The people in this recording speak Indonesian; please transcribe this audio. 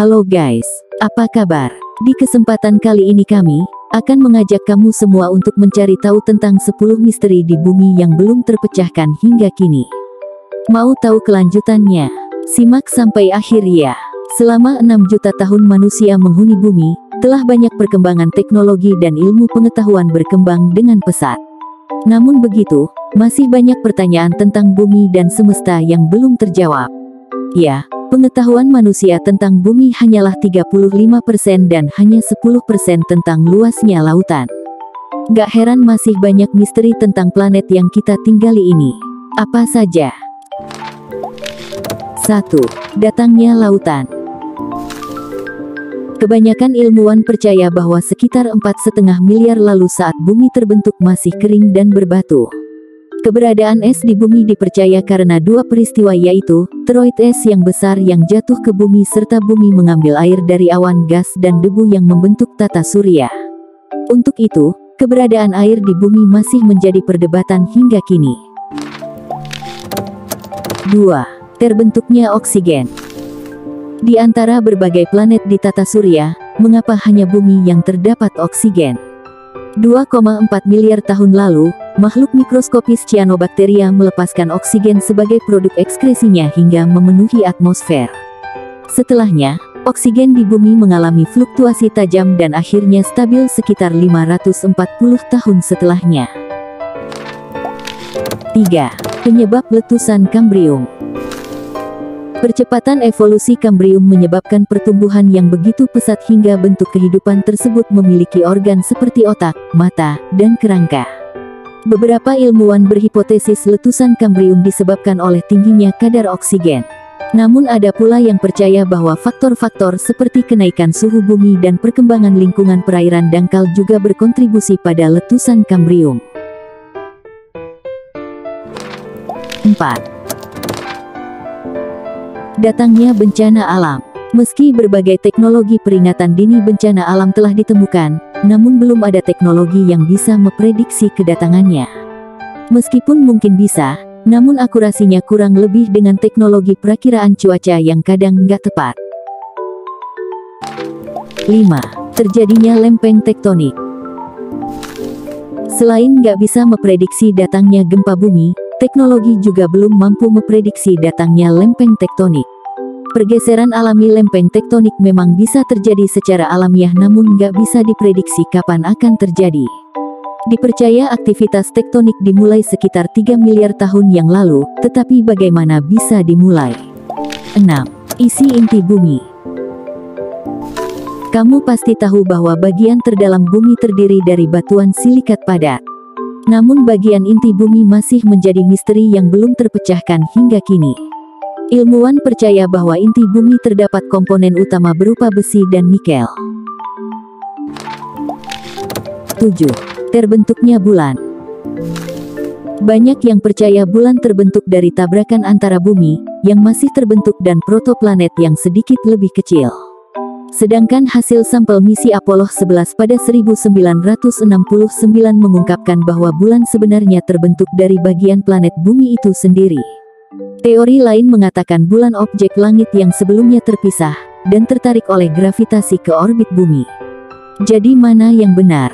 Halo guys, apa kabar? Di kesempatan kali ini kami akan mengajak kamu semua untuk mencari tahu tentang 10 misteri di bumi yang belum terpecahkan hingga kini. Mau tahu kelanjutannya? Simak sampai akhir ya. Selama 6 juta tahun manusia menghuni bumi, telah banyak perkembangan teknologi dan ilmu pengetahuan berkembang dengan pesat. Namun begitu, masih banyak pertanyaan tentang bumi dan semesta yang belum terjawab. Ya, pengetahuan manusia tentang bumi hanyalah 35% dan hanya 10% tentang luasnya lautan. Gak heran masih banyak misteri tentang planet yang kita tinggali ini. Apa saja? 1. Datangnya lautan. Kebanyakan ilmuwan percaya bahwa sekitar 4,5 miliar lalu saat bumi terbentuk masih kering dan berbatu. Keberadaan es di bumi dipercaya karena dua peristiwa, yaitu teroid es yang besar yang jatuh ke bumi serta bumi mengambil air dari awan gas dan debu yang membentuk tata surya. Untuk itu, keberadaan air di bumi masih menjadi perdebatan hingga kini. 2. Terbentuknya oksigen. Di antara berbagai planet di tata surya, mengapa hanya bumi yang terdapat oksigen? 2,4 miliar tahun lalu, makhluk mikroskopis cyanobacteria melepaskan oksigen sebagai produk ekskresinya hingga memenuhi atmosfer. Setelahnya, oksigen di bumi mengalami fluktuasi tajam dan akhirnya stabil sekitar 540 tahun setelahnya. 3. Penyebab letusan Kambrium. Percepatan evolusi Kambrium menyebabkan pertumbuhan yang begitu pesat hingga bentuk kehidupan tersebut memiliki organ seperti otak, mata, dan kerangka. Beberapa ilmuwan berhipotesis letusan Kambrium disebabkan oleh tingginya kadar oksigen. Namun ada pula yang percaya bahwa faktor-faktor seperti kenaikan suhu bumi dan perkembangan lingkungan perairan dangkal juga berkontribusi pada letusan Kambrium. 4. Datangnya bencana alam. Meski berbagai teknologi peringatan dini bencana alam telah ditemukan, namun belum ada teknologi yang bisa memprediksi kedatangannya. Meskipun mungkin bisa, namun akurasinya kurang lebih dengan teknologi perakiraan cuaca yang kadang nggak tepat. 5. Terjadinya lempeng tektonik. Selain nggak bisa memprediksi datangnya gempa bumi, teknologi juga belum mampu memprediksi datangnya lempeng tektonik. Pergeseran alami lempeng tektonik memang bisa terjadi secara alamiah, namun nggak bisa diprediksi kapan akan terjadi. Dipercaya aktivitas tektonik dimulai sekitar 3 miliar tahun yang lalu, tetapi bagaimana bisa dimulai? 6. Isi inti bumi. Kamu pasti tahu bahwa bagian terdalam bumi terdiri dari batuan silikat padat. Namun bagian inti bumi masih menjadi misteri yang belum terpecahkan hingga kini. Ilmuwan percaya bahwa inti bumi terdapat komponen utama berupa besi dan nikel. 7. Terbentuknya bulan. Banyak yang percaya bulan terbentuk dari tabrakan antara bumi, yang masih terbentuk dan protoplanet yang sedikit lebih kecil. Sedangkan hasil sampel misi Apollo 11 pada 1969 mengungkapkan bahwa bulan sebenarnya terbentuk dari bagian planet bumi itu sendiri. Teori lain mengatakan bulan objek langit yang sebelumnya terpisah, dan tertarik oleh gravitasi ke orbit bumi. Jadi mana yang benar?